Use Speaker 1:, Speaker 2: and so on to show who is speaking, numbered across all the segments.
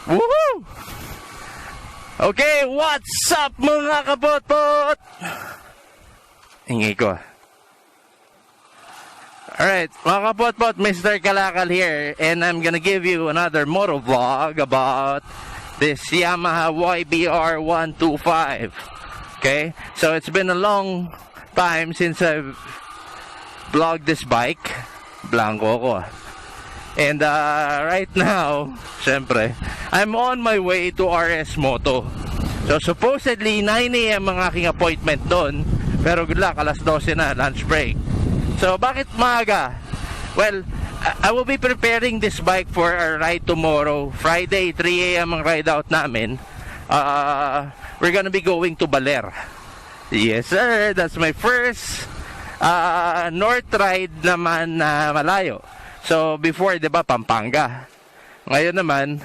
Speaker 1: Woohoo! Okay, what's up mga kapotpot? Ingay ko. Alright, mga kapotpot, Mr. Kalakal here, and I'm gonna give you another moto vlog about this Yamaha YBR 125. Okay, so it's been a long time since I've vlogged this bike. Blanco ko. And right now, syempre, I'm on my way to RS Moto. So supposedly 9 AM ang aking appointment doon. Pero good luck, alas 12 na, lunch break. So bakit maaga? Well, I will be preparing this bike for a ride tomorrow. Friday, 3 AM ang ride out namin. We're gonna be going to Baler. Yes sir, that's my first north ride naman na malayo. So before, 'di ba, Pampanga. Ngayon naman,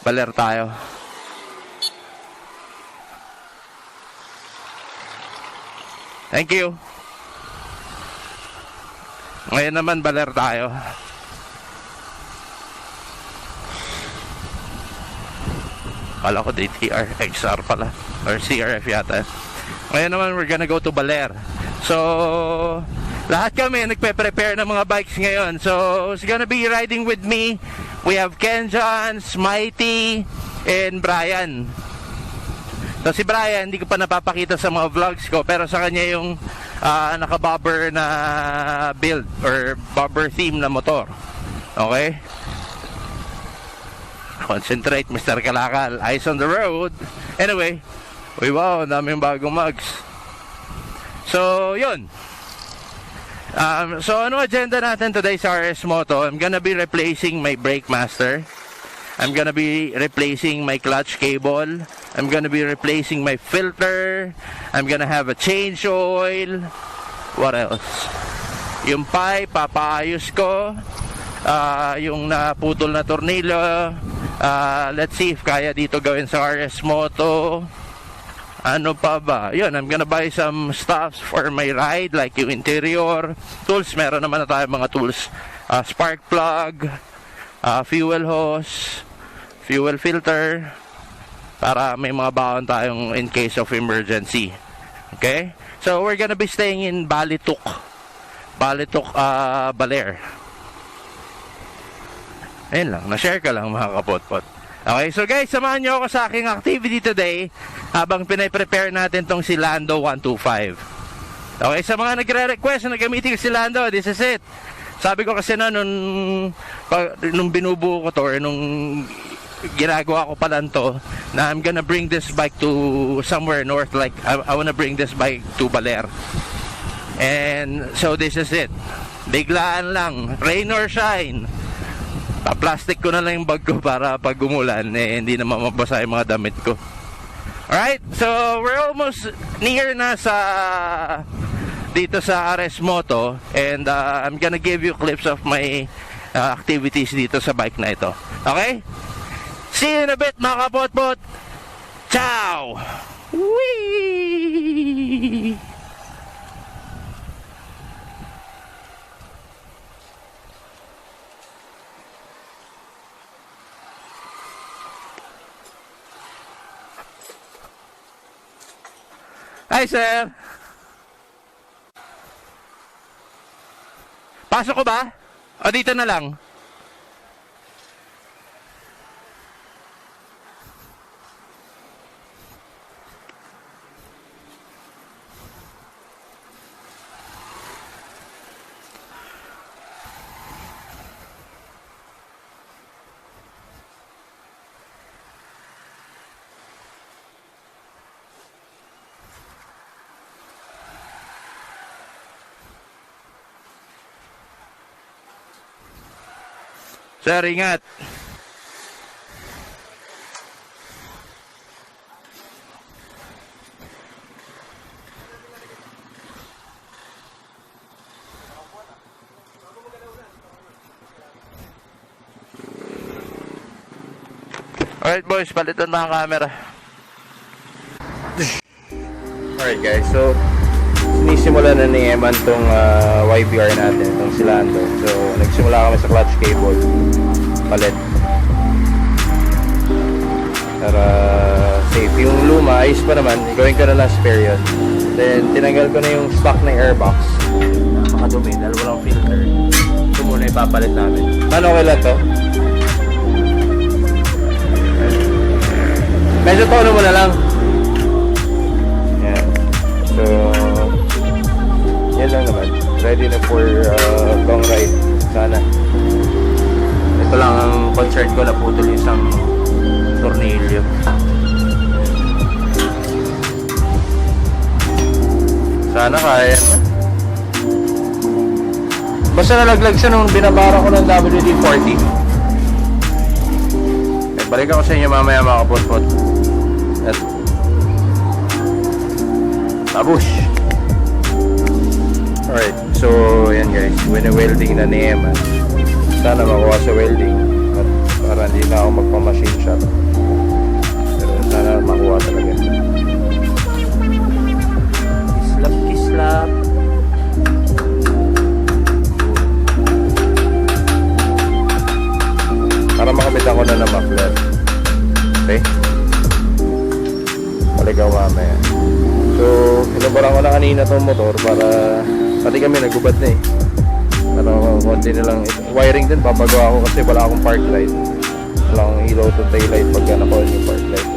Speaker 1: Baler tayo. Thank you. Ngayon naman, Baler tayo. Kala ko DTR, XR pala. Or CRF yata. Ngayon naman, we're gonna go to Baler. So lahat kami nagpe-prepare ng mga bikes ngayon. So it's gonna be riding with me. We have Ken John, Smitey, and Brian. So si Brian, hindi ko pa napapakita sa mga vlogs ko, pero sa kanya yung naka-bobber na build or bobber theme na motor. Okay? Concentrate, Mr. Kalakal. Eyes on the road. Anyway, wow, daming bagong mags. So yun. So ano agenda natin today sa RS Moto? I'm gonna be replacing my brake master. I'm gonna be replacing my clutch cable. I'm gonna be replacing my filter. I'm gonna have a change oil. What else? Yung pipe, papaayos ko. Yung naputol na tornilyo. Let's see if kaya dito gawin sa RS Moto. Ano pa ba? Yun, I'm gonna buy some stuffs for my ride, like yung interior tools. Meron naman na tayo mga tools, spark plug, fuel hose, fuel filter, para may mga baon tayong in case of emergency. Okay, so we're gonna be staying in Balituk, Baler. Ayun lang, na-share ka lang mga kapotpot. Okay, so guys, samahan nyo ako sa aking activity today habang pinay-prepare natin tong si Lando 125. Okay, sa mga nagre-request na gamitin si Lando, this is it. Sabi ko kasi na nung binubuo ko to, or nung ginagawa ko pa lang to, na I'm gonna bring this bike to somewhere north, like I wanna bring this bike to Baler. And so this is it. Biglaan lang, rain or shine. Pa-plastic ko na lang yung bag ko para pag umulan, hindi na mabasa yung mga damit ko. Alright, so we're almost near na dito sa RS Moto, and I'm gonna give you clips of my activities dito sa bike na ito. Okay? See you in a bit mga kapotpot. Ciao! Whee! Hi, sir. Pasok ko ba? O dito na lang? Sir, ingat. Alright boys, palitan mga camera. Alright guys, so sinisimulan na ni Eman tong YBR natin, itong si Lando. So nagsimula kami sa clutch cable, palit. Para safe. Yung luma, ayos pa naman. Gawin ko na lang spare yun. Then, tinanggal ko na yung stock na airbox. Napakadumi dahil walang filter. Ito muna ipapalit namin. Paano okay lang to? Medyo tono mo na lang. Yan. So, yan lang naman. Ready na for long ride. Sana. Ito lang ang concern ko, naputol yung isang tornilyo. Sana kaya na. Basta nalaglag siya nung binabara ko ng WD-40. Balik ako sa inyo mamaya mga kapotpot. At tabush. Alright, so yan guys, wini-welding na ni Emma. Sana makuha sa welding at para hindi na ako magpa-machine shop. Pero sana makuha talaga. Kislap, kislap. Para makabitan ko na ng muffler. Okay? Balik ako mamaya. So, hinubaran ko na kanina itong motor para pati kami nagubad na eh. Ano, konti na lang. Wiring din, papagawa ko kasi wala akong park light. Wala akong ilaw to tail light pagka naka-on yung park light.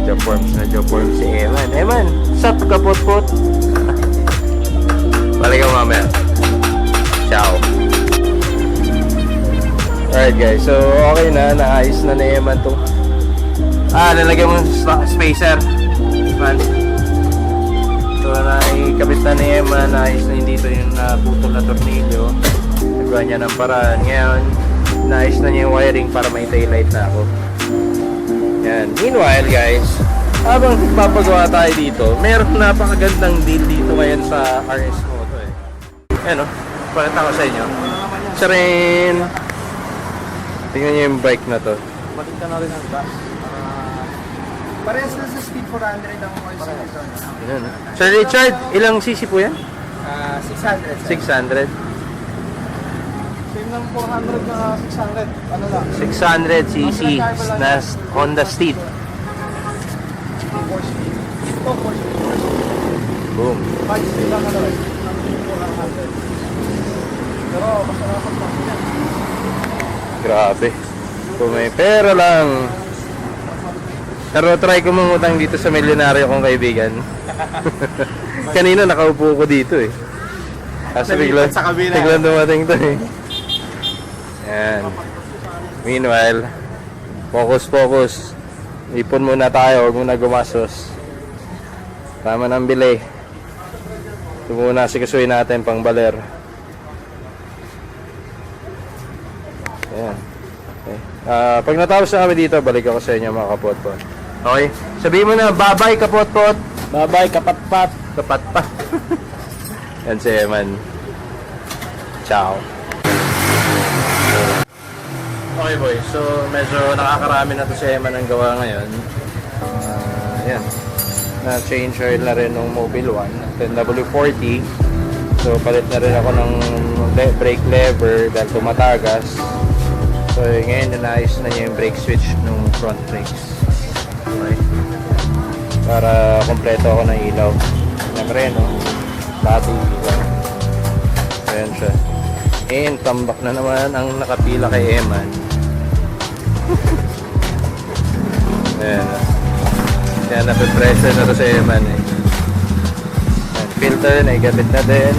Speaker 1: Job forms si Eman. Eman, sup ka potpot? Balik ako mamaya. Ciao. Alright guys, so okay na, naayos na ni Eman to. Nalagyan mo spacer. Man. So naikabit na ni Eman, naayos na yung dito yung putol na tornilyo. Nagawa niya ng paraan. Ngayon, naayos na niya yung wiring para may taillight na ako. Yan. Meanwhile guys, habang nagpapagawa tayo dito, meron napakagandang deal dito ngayon sa RS Moto eh. Ayan o, pakita ko sa inyo. Isa rin. Tingnan nyo yung bike na to.
Speaker 2: Balik ka na rin ang gas. Parehas na sa speed 400 ang voice nito.
Speaker 1: Ayan. Sir Richard, ilang cc po yan?
Speaker 2: 600.
Speaker 1: 600.
Speaker 2: Same ng 400 na 600. Ano lang?
Speaker 1: 600 cc na Honda Steed.
Speaker 2: 4 speed. Ito 4 speed.
Speaker 1: Boom.
Speaker 2: 5 speed lang ano rin. 400. Pero basta nakapag yan.
Speaker 1: Grabe. Kung may pera lang. Pero try ko mangutang dito sa milyonaryo kong kaibigan. Kanina nakaupo ko dito eh. Kasi biglang dumating to eh. Yan. Meanwhile, focus. Ipon muna tayo, huwag muna gumasos. Tama ng bili. Ito muna sikasuin natin pang Baler. Ayan. Okay. Pag natapos na kami dito, balik ako sa inyo mga kapotpot. Okay? Sabihin mo na, bye-bye kapotpot.
Speaker 2: Bye-bye, kapatpat.
Speaker 1: Kapatpat. Yan si Eman. Ciao. Okay boy, so medyo nakakarami na to si Eman ang gawa ngayon. Yan. Na-change oil na rin ng Mobile 1. W40. So palit na rin ako ng brake lever dahil tumatagas. So ngayon naayos na niya yung brake switch ng front brakes. Okay. Para kompleto ako ng ilaw. Siyempre, no? Lahat yung ilaw. Ayan siya. And tambak na naman ang nakapila kay Eman. Ayan. Kaya napipressure na to sa Eman eh. Ayan, filter, naigamit na din.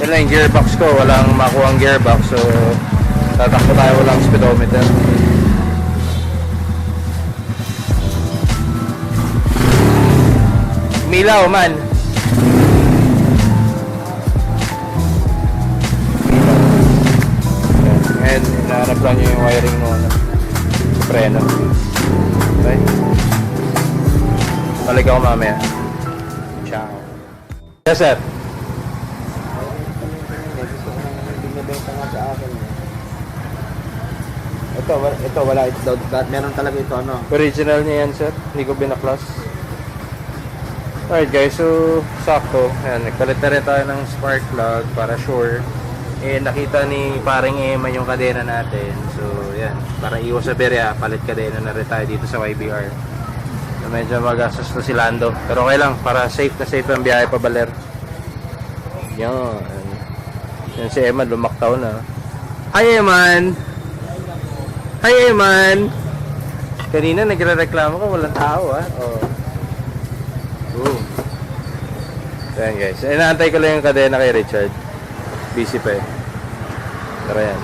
Speaker 1: Yan lang yung gearbox ko. Walang makuha ang gearbox. So, tatakbo tayo walang speedometer. Milaw man. Ngayon, hinahanap lang nyo yung wiring mo preno. Okay. Balik ako mamaya. Ciao. Yes sir.
Speaker 2: Binibenta nga sa akin. Ito wala ito. Meron talaga ito ano.
Speaker 1: Original niya yan sir. Hindi ko binaklas. Alright guys, so sakto. Ayan, nagpalit na rin tayo ng spark plug para sure.
Speaker 3: Eh, nakita ni paring Emma yung kadena natin. So, yan. Para iwas sa berya, palit kadena na rin tayo dito sa YBR. So, medyo magastos na si Lando. Pero okay lang, para safe na safe ang biyahe pa Baler. Yan. Yan si Emma, lumaktaw na. Hi, Eman! Hi, Eman! Kanina nagre-reklamo ka, walang tao, ha? Oh. Boom. So, yan, guys. Inaantay ko lang yung kadena kay Richard. Busy pa eh. Pero yan.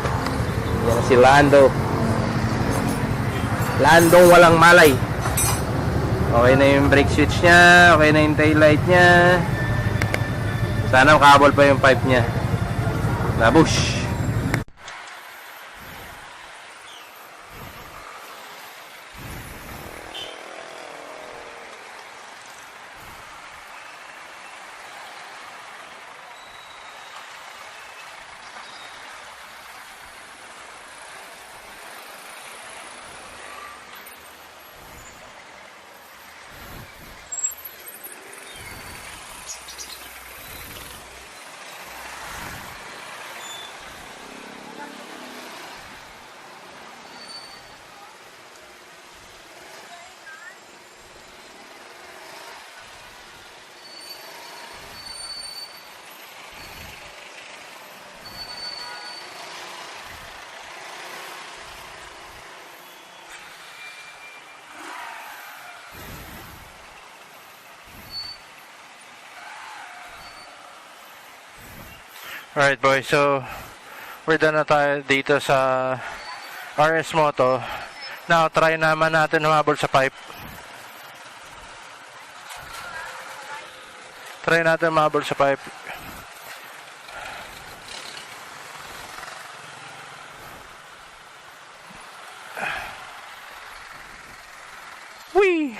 Speaker 3: Yan si Lando. Landong walang malay. Okay na yung brake switch niya. Okay na yung tail light niya. Sana makabol pa yung pipe niya. Nabush.
Speaker 1: Alright boys, so we're done na tayo dito sa RS Moto. Now, try naman natin humabol sa pipe. Try natin humabol sa pipe. Whee!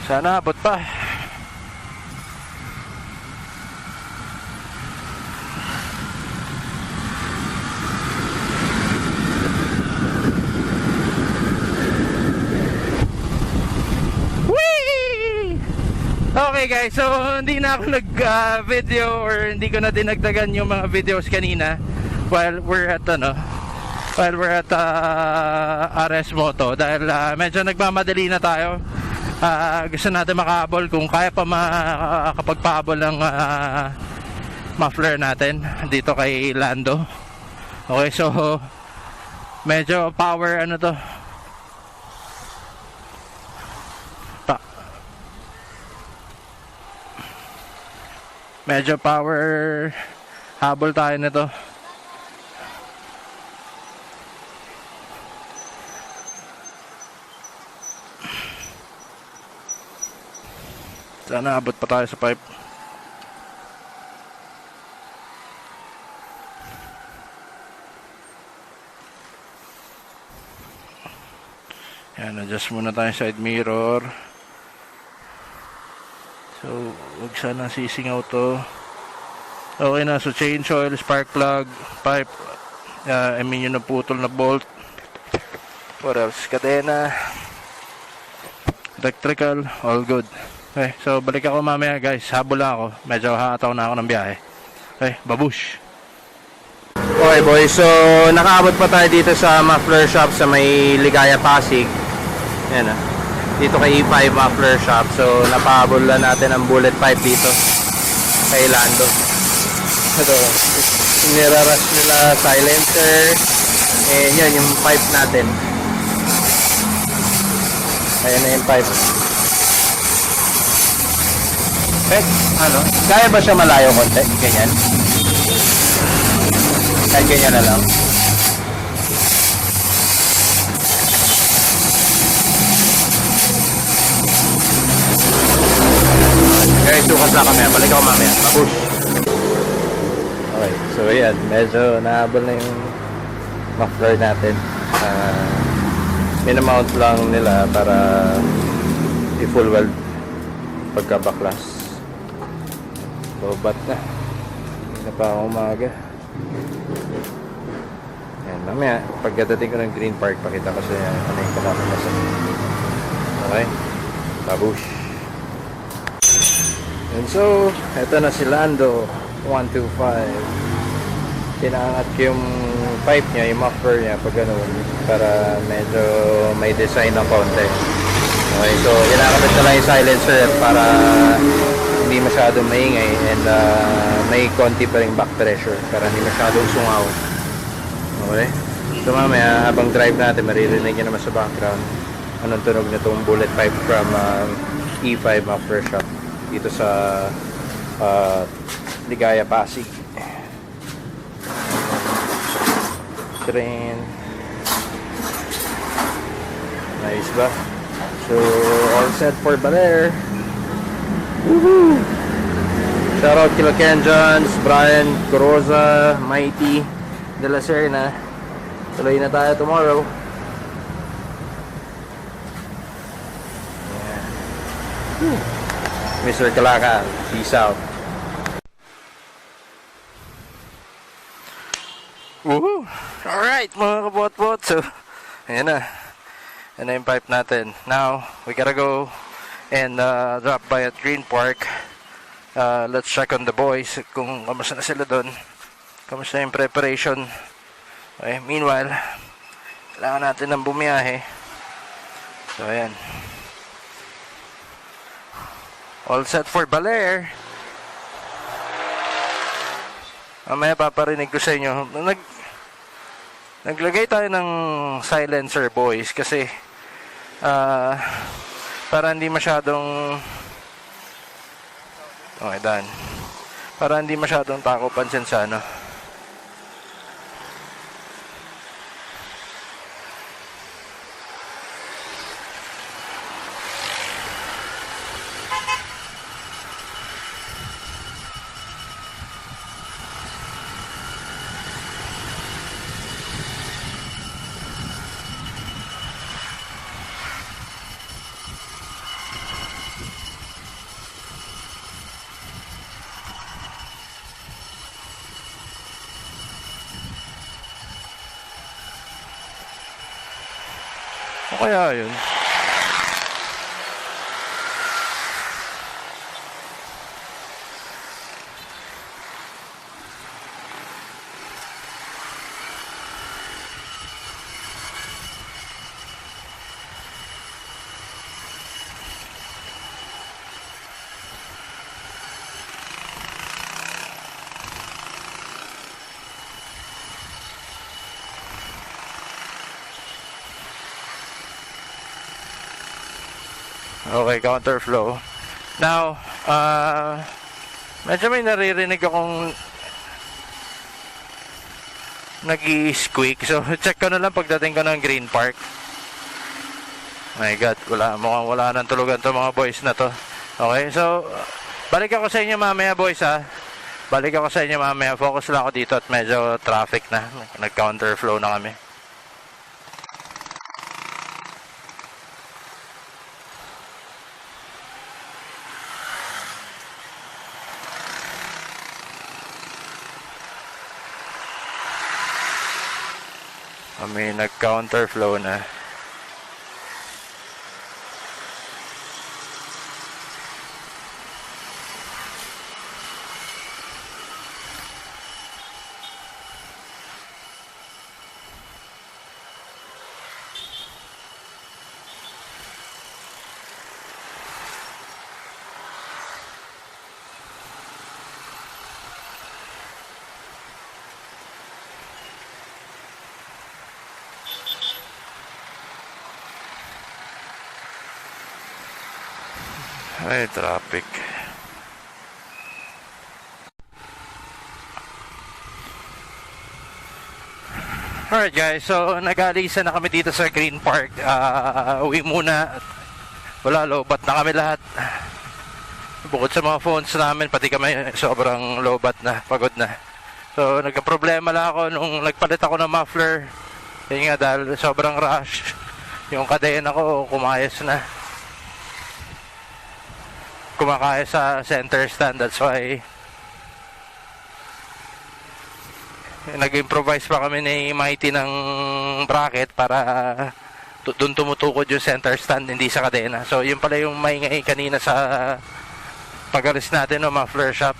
Speaker 1: Sana abot pa. Whee! Okay guys, so hindi na ako nag-video or hindi ko na dinagdagan yung mga videos kanina while we're at RS Moto dahil medyo nagmamadali na tayo. Gusto natin makahabol kung kaya pa makapagpahabol ng muffler natin dito kay Lando. Okay, so medyo power to medyo power habol tayo nito. Sana abot pa tayo sa pipe. Yan, adjust muna tayo side mirror. So, huwag sana sisingaw to. Okay na, so change oil, spark plug, pipe. I mean yung naputol na bolt. What else? Kadena. Electrical, all good. Okay, so balik ako mamaya guys. Habol lang ako. Medyo hataw na ako ng biyahe. Okay, babush.
Speaker 3: Okay boys, so nakaabot pa tayo dito sa muffler shop sa may Ligaya Pasig. Yan dito kay E5 muffler shop. So napahabol na natin ang bullet pipe dito kay Lando. Ito, nirarush nila silencer. Yan yung pipe natin. Ayan na yung pipe. Kaya ba siya malayo konti? Ganyan? Kahit ganyan na lang. Guys, sukat lang kami. Balik ako mamaya. Mabush. Okay, so ayan. Medyo nahabol na yung muffler natin. Minamount lang nila para i-full weld pagka-backlash. Lobat na. Hindi na pa ako umaga. Yan. Ayan, mamaya, pagkadating ko ng Green Park, pakita ko sa ano yung pagkakamasan. Okay? Babush. And so, eto na si Lando 125. Tinangat ko yung pipe niya, yung muffler niya pag ganun, para medyo may design ng konti. Okay, so kinakamit na lang yung silencer para hindi masyadong maingay and may konti pa rin back pressure para hindi masyadong sungaw. Okay, so mamaya habang drive natin maririnig nyo naman sa background anong tunog na itong bullet pipe from E5 muffler shop dito sa Ligaya, Pasig. Train. Nice ba? So, all set for Baler. Woohoo! Shoutout kila Ken Johns, Brian Coroza, Mighty De La Serna. Tuloy na tayo tomorrow. Yeah. Mr. Kalakal, peace out.
Speaker 1: Woohoo! Alright mga kabot-bot. So, ayan na. Yan na yung pipe natin. Now, we gotta go and drop by at Green Park. Let's check on the boys kung kamusta na sila doon. Kamusta yung preparation. Okay, meanwhile, kailangan natin ng bumiyahe. So, ayan. All set for Baler. Mamaya paparinig ko sa inyo. Naglagay tayo ng silencer, boys, kasi para hindi masyadong okay, done. Para hindi masyadong tako pansin sa ano. O kaya yun. Okay, counterflow. Now, medyo may naririnig akong nag-i-squeak. So, check ko na lang pagdating ko ng Green Park. My God, mukhang wala nang tulugan to mga boys na to. Okay, so, balik ako sa inyo mamaya, boys, ha. Balik ako sa inyo mamaya. Focus lang ako dito at medyo traffic na. Nag-counterflow na kami. May nag-counterflow na. Ay, traffic. Alright guys, so nag-alisa na kami dito sa Green Park. Uwi muna. Wala, lobat na kami lahat. Bukod sa mga phones namin, pati kami sobrang lobat na, pagod na. So nagka-problema lang ako nung nagpalit ako ng muffler. Yun nga, dahil sobrang rush. Yung kadena ko kumayas na. Kumakaya sa center stand, that's why nag-improvise pa kami ni Mighty ng bracket para doon tumutukod yung center stand, hindi sa kadena. So yun pala yung maingay kanina sa pag-alis natin ng muffler shop.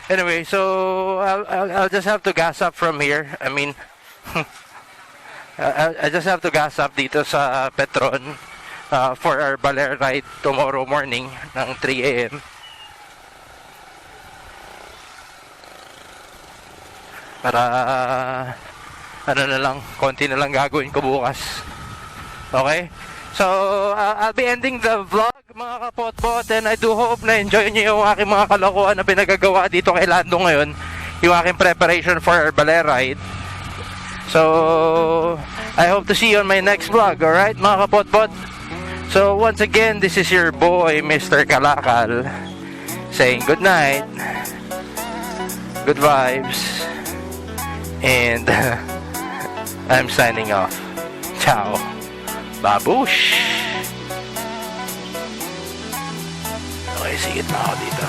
Speaker 1: Anyway, so I'll just have to gas up from here. I mean, I just have to gas up dito sa Petron for our Baler ride tomorrow morning ng 3 a.m. Para ano na lang, konti na lang gagawin ko bukas. Okay? So, I'll be ending the vlog, mga kapotpot, and I do hope na enjoy nyo yung aking mga kalokohan na pinagagawa dito kay Lando ngayon, yung aking preparation for our Baler ride. So, I hope to see you on my next vlog, alright, mga kapotpot? So, once again, this is your boy, Mr. Kalakal, saying good night, good vibes, and I'm signing off. Ciao. Babush! Okay, sigit na ako dito.